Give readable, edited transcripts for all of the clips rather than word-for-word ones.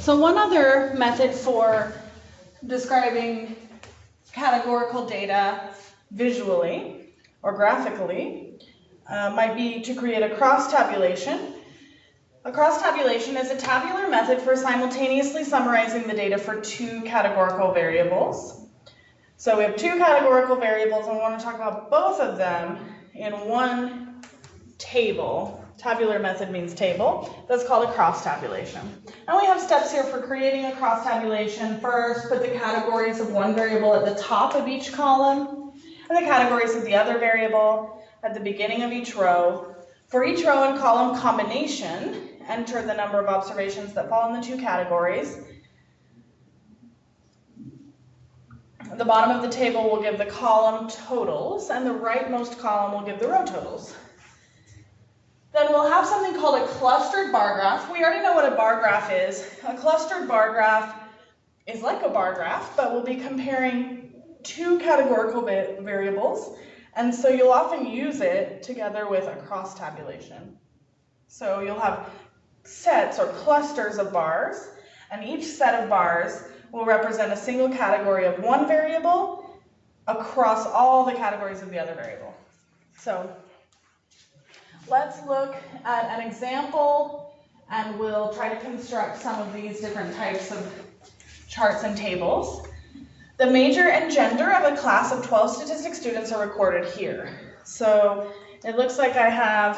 So one other method for describing categorical data visually or graphically might be to create a cross-tabulation. A cross-tabulation is a tabular method for simultaneously summarizing the data for two categorical variables. So we have two categorical variables and we want to talk about both of them in one table. Tabular method means table. That's called a cross-tabulation. And we have steps here for creating a cross-tabulation. First, put the categories of one variable at the top of each column and the categories of the other variable at the beginning of each row. For each row and column combination, enter the number of observations that fall in the two categories. The bottom of the table will give the column totals, and the rightmost column will give the row totals. Then we'll have something called a clustered bar graph. We already know what a bar graph is. A clustered bar graph is like a bar graph, but we'll be comparing two categorical variables, and so you'll often use it together with a cross-tabulation. So you'll have sets or clusters of bars, and each set of bars will represent a single category of one variable across all the categories of the other variable. So let's look at an example, and we'll try to construct some of these different types of charts and tables. The major and gender of a class of 12 statistics students are recorded here. So it looks like I have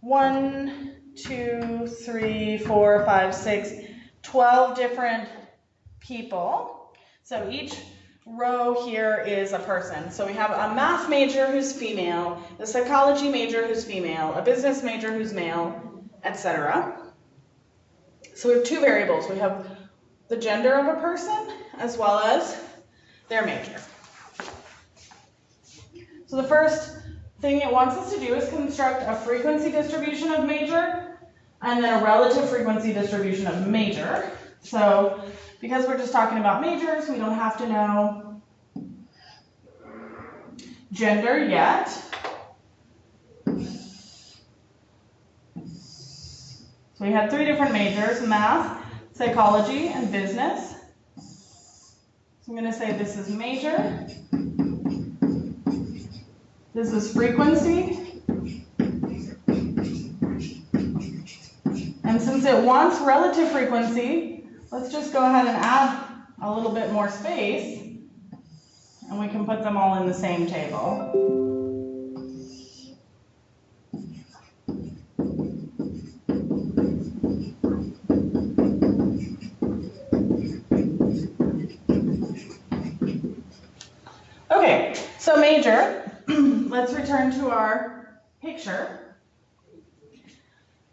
1, 2, 3, 4, 5, 6, 12 different people. So each row here is a person. So we have a math major who's female, a psychology major who's female, a business major who's male, etc. So we have two variables. We have the gender of a person as well as their major. So the first thing it wants us to do is construct a frequency distribution of major and then a relative frequency distribution of major. So because we're just talking about majors, we don't have to know gender yet. So we have three different majors: math, psychology, and business. So I'm going to say this is major, this is frequency, and since it wants relative frequency, let's just go ahead and add a little bit more space, and we can put them all in the same table. Okay, so major, let's return to our picture.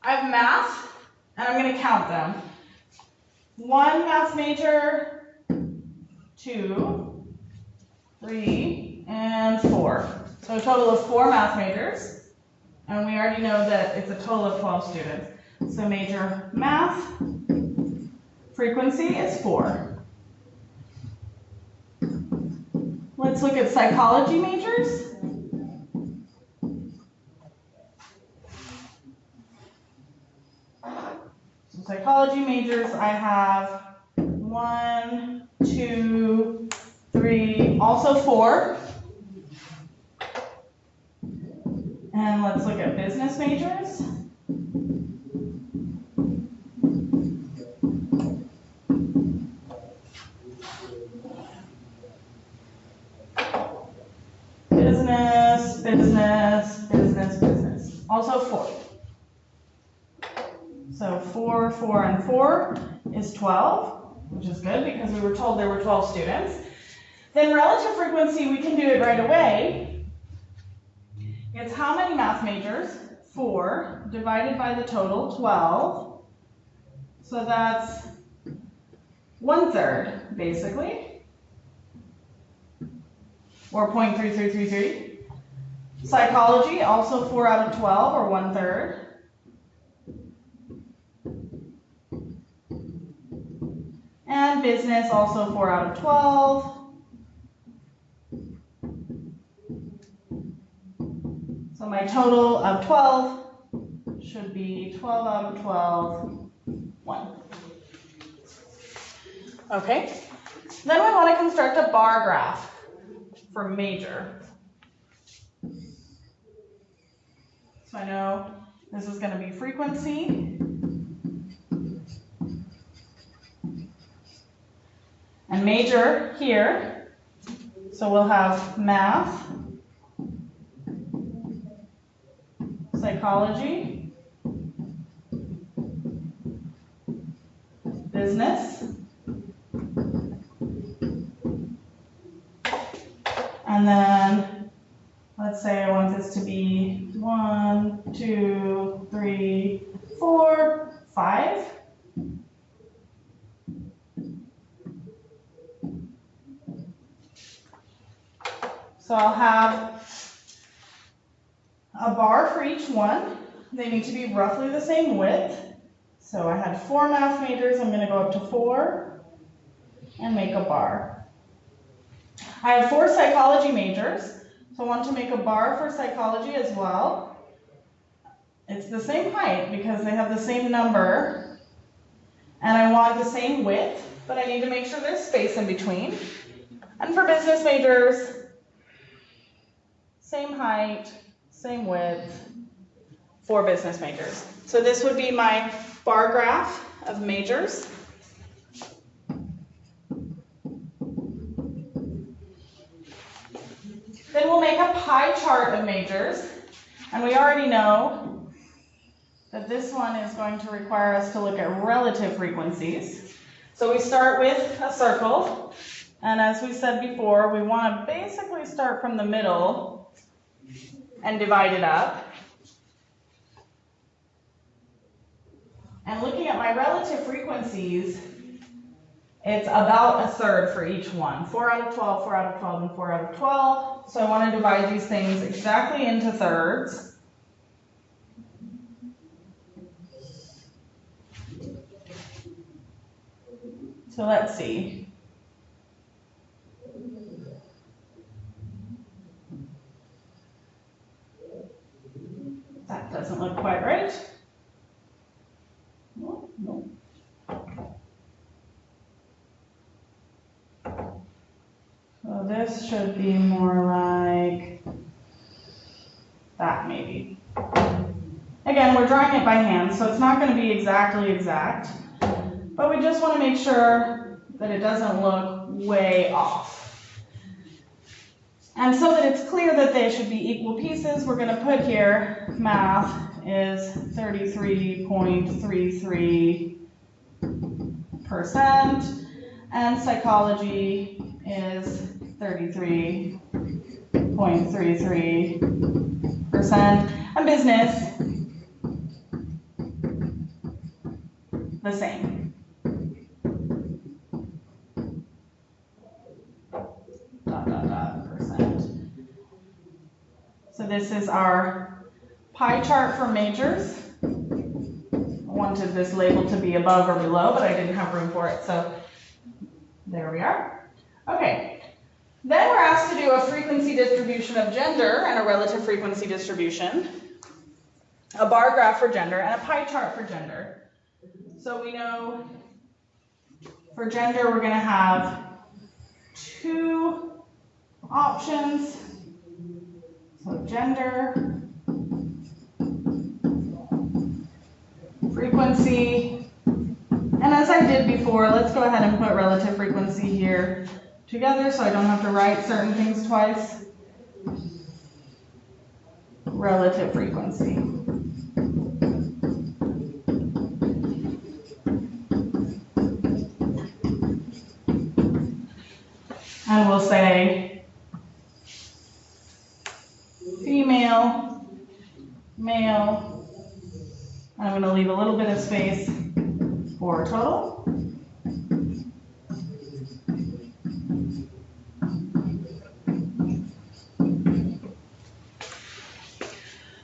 I have math, and I'm going to count them. 1 math major, 2, 3, and 4. So a total of 4 math majors, and we already know that it's a total of 12 students. So major math, frequency is 4. Let's look at psychology majors. So psychology majors, I have 1, 2, 3, also 4. And let's look at business majors. Business, business, business, business. Also 4. So 4, 4, and 4 is 12, which is good because we were told there were 12 students. Then relative frequency, we can do it right away. It's how many math majors? 4 divided by the total, 12. So that's 1/3, basically. Or 0.3333. Psychology, also 4 out of 12, or 1/3. And business, also 4 out of 12. So my total of 12 should be 12 out of 12, 1. Okay, then we want to construct a bar graph for major. So I know this is going to be frequency. And major here. So we'll have math, psychology, business, and then let's say I want this to be 1, 2, 3, 4, 5. So I'll have a bar for each one. They need to be roughly the same width. So I had 4 math majors, I'm going to go up to 4 and make a bar. I have 4 psychology majors, so I want to make a bar for psychology as well. It's the same height because they have the same number, and I want the same width, but I need to make sure there's space in between. And for business majors, same height, same width for business majors. So this would be my bar graph of majors. Then we'll make a pie chart of majors, and we already know that this one is going to require us to look at relative frequencies. So we start with a circle, and as we said before, we want to basically start from the middle and divide it up. And looking at my relative frequencies, it's about a third for each one. 4 out of 12, 4 out of 12, and 4 out of 12. So I want to divide these things exactly into thirds. So let's see. That doesn't look quite right. No. So this should be more like that maybe. Again, we're drawing it by hand, so it's not going to be exactly exact, but we just want to make sure that it doesn't look way off. And so that it's clear that they should be equal pieces, we're going to put here math is 33.33%, and psychology is 33.33%, and business the same. Percent. So this is our pie chart for majors. I wanted this label to be above or below, but I didn't have room for it, so there we are. Okay, then we're asked to do a frequency distribution of gender and a relative frequency distribution, a bar graph for gender, and a pie chart for gender. So we know for gender we're going to have 2 options. So gender, frequency, and as I did before, let's go ahead and put relative frequency here together so I don't have to write certain things twice. Relative frequency. And we'll say female, male, and I'm going to leave a little bit of space for total.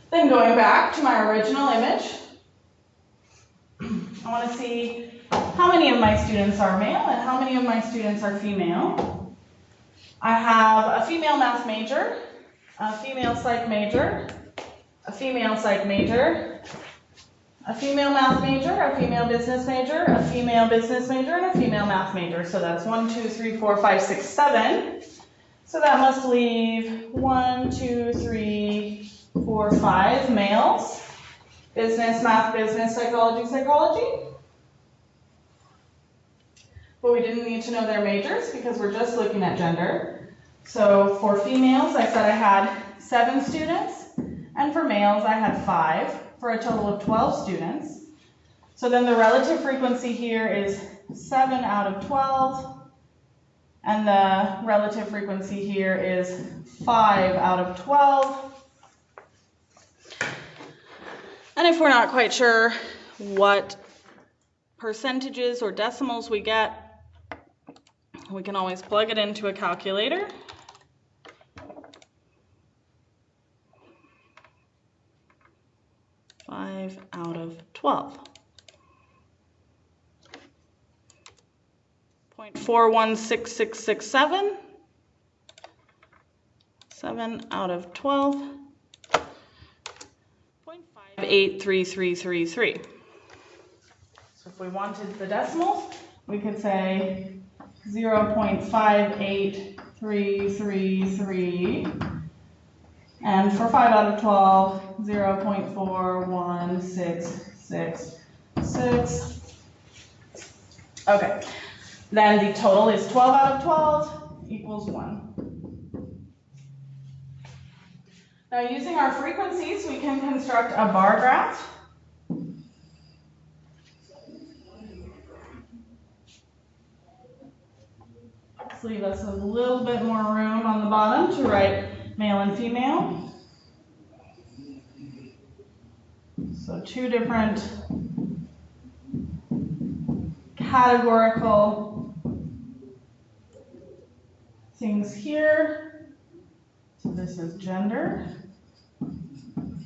Then going back to my original image, I want to see how many of my students are male and how many of my students are female. I have a female math major, a female psych major, a female psych major, a female math major, a female business major, a female business major, and a female math major. So that's 1, 2, 3, 4, 5, 6, 7. So that must leave 1, 2, 3, 4, 5 males. Business, math, business, psychology, psychology. But we didn't need to know their majors because we're just looking at gender. So for females, I said I had 7 students, and for males, I had 5, for a total of 12 students. So then the relative frequency here is 7 out of 12, and the relative frequency here is 5 out of 12. And if we're not quite sure what percentages or decimals we get, we can always plug it into a calculator. Five out of 12. 0.416667. 7 out of 12. 0.583333. So if we wanted the decimals, we could say 0.58333, and for 5 out of 12, 0.41666. Okay, then the total is 12 out of 12 equals 1. Now using our frequencies, we can construct a bar graph. Let's leave us a little bit more room on the bottom to write male and female. So 2 different categorical things here. So this is gender. And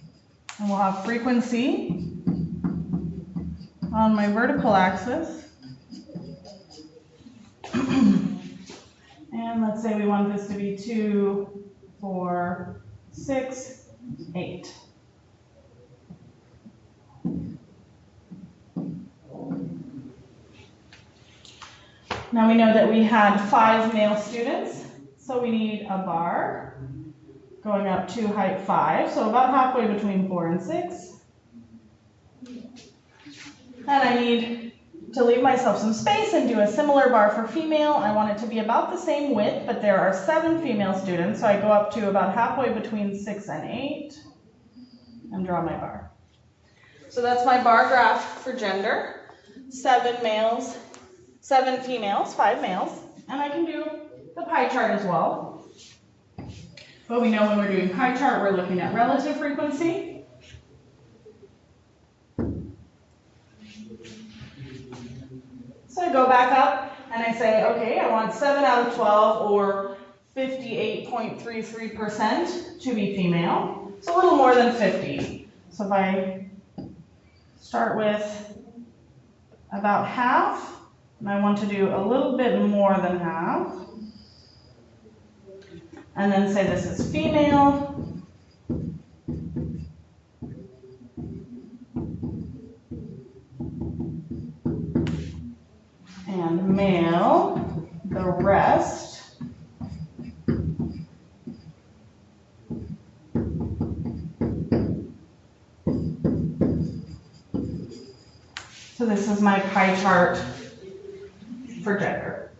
we'll have frequency on my vertical axis. And let's say we want this to be 2, 4, 6, 8. Now we know that we had 5 male students, so we need a bar going up to height 5, so about halfway between 4 and 6. And I need to leave myself some space and do a similar bar for female. I want it to be about the same width, but there are 7 female students, so I go up to about halfway between 6 and 8 and draw my bar. So that's my bar graph for gender. 7 males, 7 females, 5 males, and I can do the pie chart as well. But we know when we're doing pie chart, we're looking at relative frequency. So I go back up and I say, okay, I want 7 out of 12 or 58.33% to be female. It's a little more than 50. So if I start with about half, and I want to do a little bit more than half, and then say this is female. And male, the rest. So this is my pie chart for gender.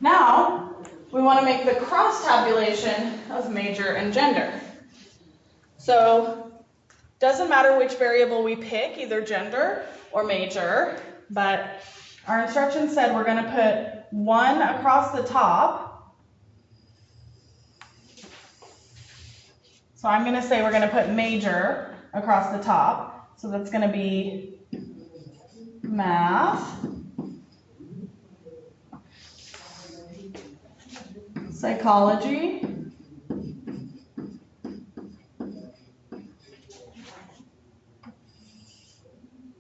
Now, we want to make the cross tabulation of major and gender. So, doesn't matter which variable we pick, either gender or major, but our instructions said we're going to put 1 across the top. So I'm going to say we're going to put major across the top. So that's going to be math, psychology,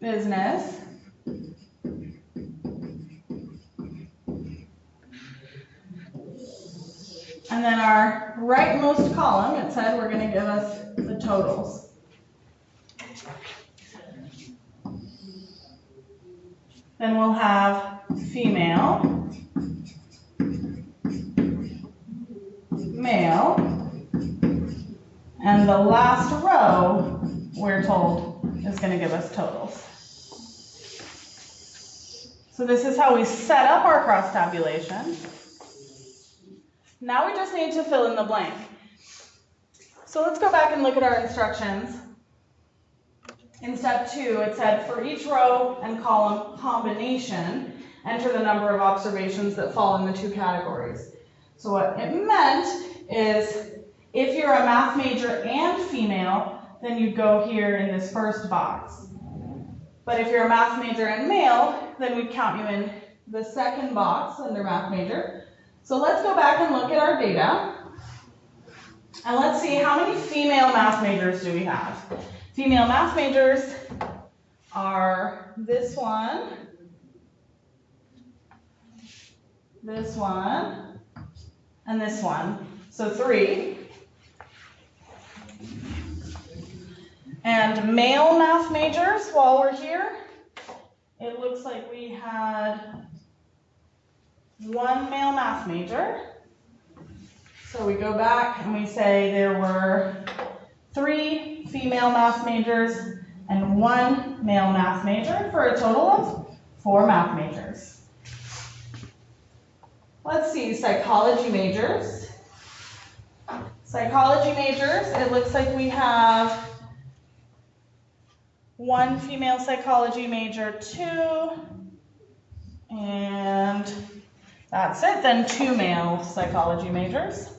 business, and then our rightmost column, it said we're going to give us the totals. Then we'll have female, male, and the last row, we're told, is going to give us totals. So this is how we set up our cross tabulation. Now we just need to fill in the blank. So let's go back and look at our instructions. In step 2, it said for each row and column combination, enter the number of observations that fall in the 2 categories. So what it meant is if you're a math major and female, then you go here in this first box. But if you're a math major and male, then we'd count you in the second box under math major. So let's go back and look at our data. And let's see how many female math majors do we have. Female math majors are this one, and this one. So 3. And male math majors, while we're here, it looks like we had 1 male math major. So we go back and we say there were 3 female math majors and 1 male math major for a total of 4 math majors. Let's see, psychology majors. Psychology majors, it looks like we have 1 female psychology major, 2, and that's it. Then 2 male psychology majors.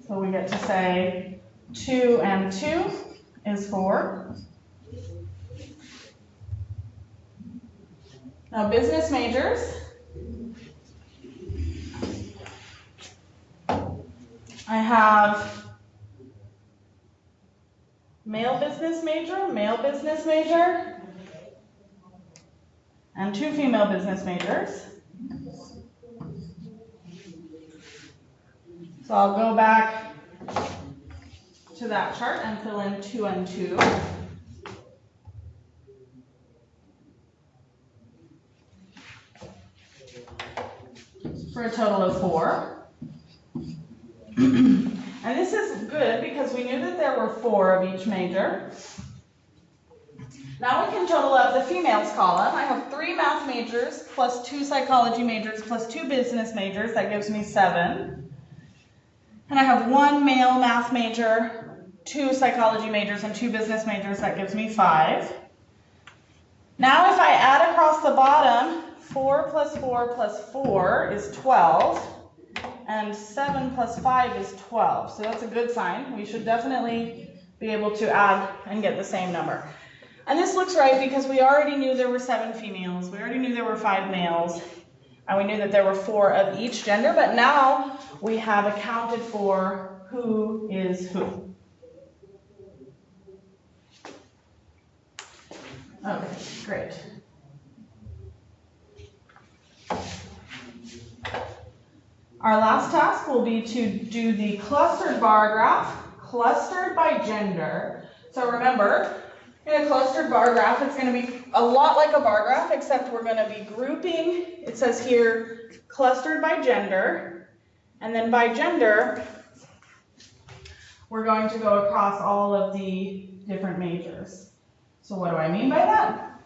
So we get to say 2 and 2 is 4. Now business majors. I have male business major, and 2 female business majors. So I'll go back to that chart and fill in 2 and 2. For a total of 4. And this is good because we knew that there were 4 of each major. Now we can total up the females column. I have 3 math majors plus 2 psychology majors plus 2 business majors. That gives me 7. And I have 1 male math major, 2 psychology majors, and 2 business majors. That gives me 5. Now if I add across the bottom, 4 plus 4 plus 4 is 12. And 7 plus 5 is 12. So that's a good sign. We should definitely be able to add and get the same number. And this looks right because we already knew there were 7 females. We already knew there were 5 males. And we knew that there were 4 of each gender. But now we have accounted for who is who. Okay, great. Our last task will be to do the clustered bar graph, clustered by gender. So remember, in a clustered bar graph, it's going to be a lot like a bar graph, except we're going to be grouping. It says here, clustered by gender. And then by gender, we're going to go across all of the different majors. So what do I mean by that?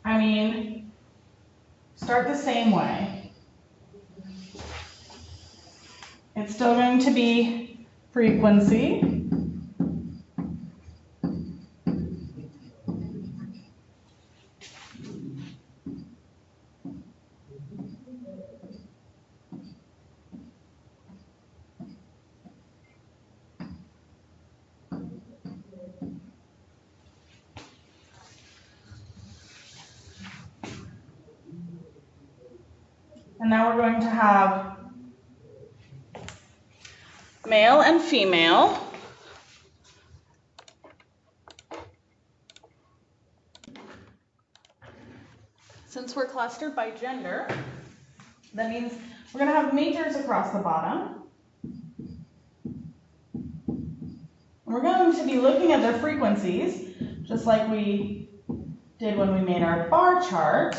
I mean, start the same way. It's still going to be frequency. And now we're going to have male and female. Since we're clustered by gender, that means we're going to have majors across the bottom. We're going to be looking at their frequencies, just like we did when we made our bar chart.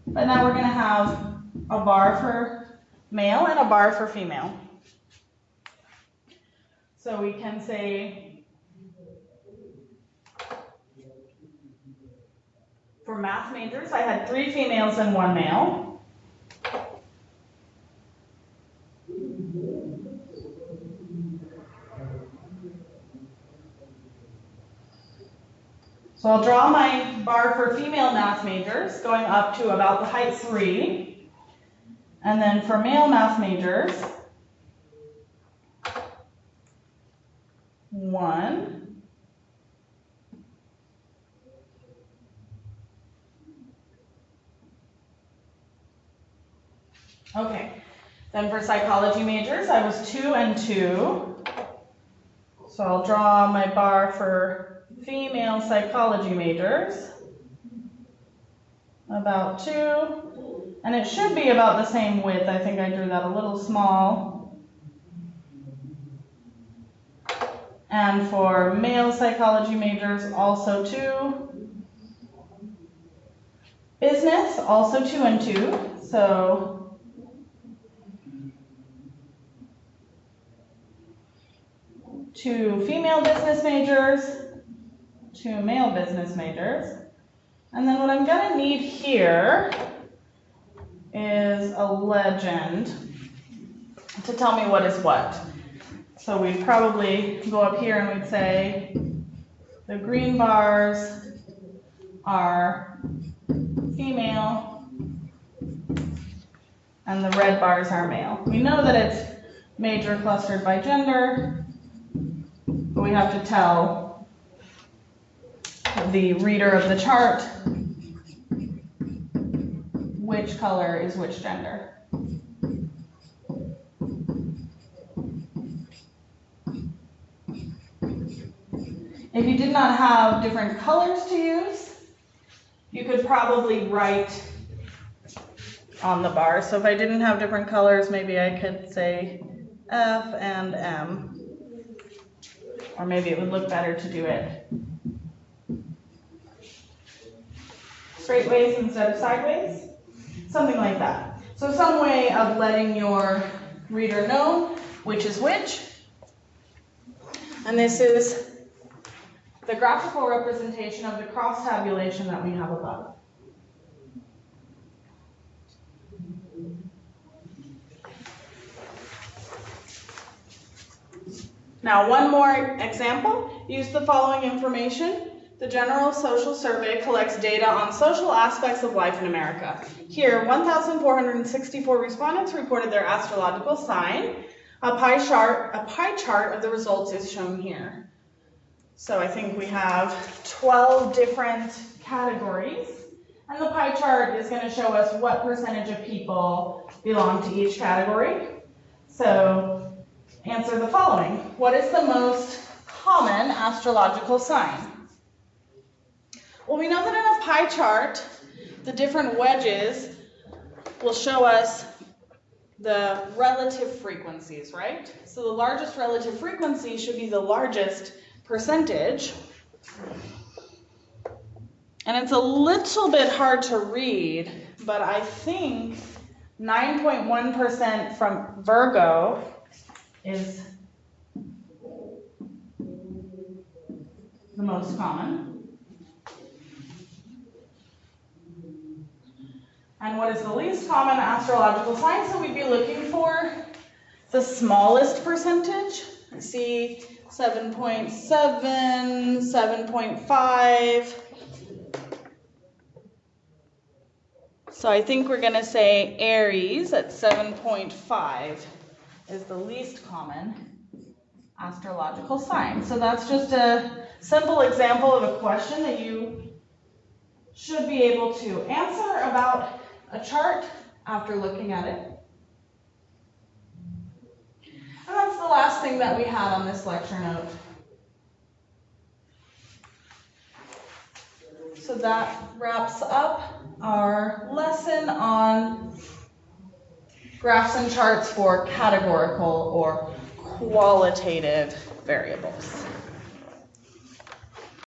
But now we're going to have a bar for male and a bar for female. So we can say, for math majors, I had 3 females and 1 male. So I'll draw my bar for female math majors, going up to about the height 3. And then for male math majors, 1. Okay, then for psychology majors, I was 2 and 2. So I'll draw my bar for female psychology majors, about 2, and it should be about the same width. I think I drew that a little small. And for male psychology majors, also 2. Business, also 2 and 2, so 2 female business majors, 2 male business majors. And then what I'm going to need here is a legend to tell me what is what. So we'd probably go up here and we'd say the green bars are female and the red bars are male. We know that it's major clustered by gender, but we have to tell the reader of the chart which color is which gender. If you did not have different colors to use, you could probably write on the bar. So if I didn't have different colors, maybe I could say F and M. Or maybe it would look better to do it straight ways instead of sideways. Something like that. So some way of letting your reader know which is which. And this is the graphical representation of the cross tabulation that we have above. Now, one more example. Use the following information. The General Social Survey collects data on social aspects of life in America. Here, 1,464 respondents reported their astrological sign. A pie chart of the results is shown here. So I think we have 12 different categories, and the pie chart is going to show us what percentage of people belong to each category. So answer the following. What is the most common astrological sign? Well, we know that in a pie chart, the different wedges will show us the relative frequencies, right? So the largest relative frequency should be the largest percentage. And it's a little bit hard to read, but I think 9.1% from Virgo is the most common. And what is the least common astrological sign? So we'd be looking for the smallest percentage. I see 7.7, 7.5. So I think we're going to say Aries at 7.5 is the least common astrological sign. So that's just a simple example of a question that you should be able to answer about a chart after looking at it. And that's the last thing that we had on this lecture note. So that wraps up our lesson on graphs and charts for categorical or qualitative variables.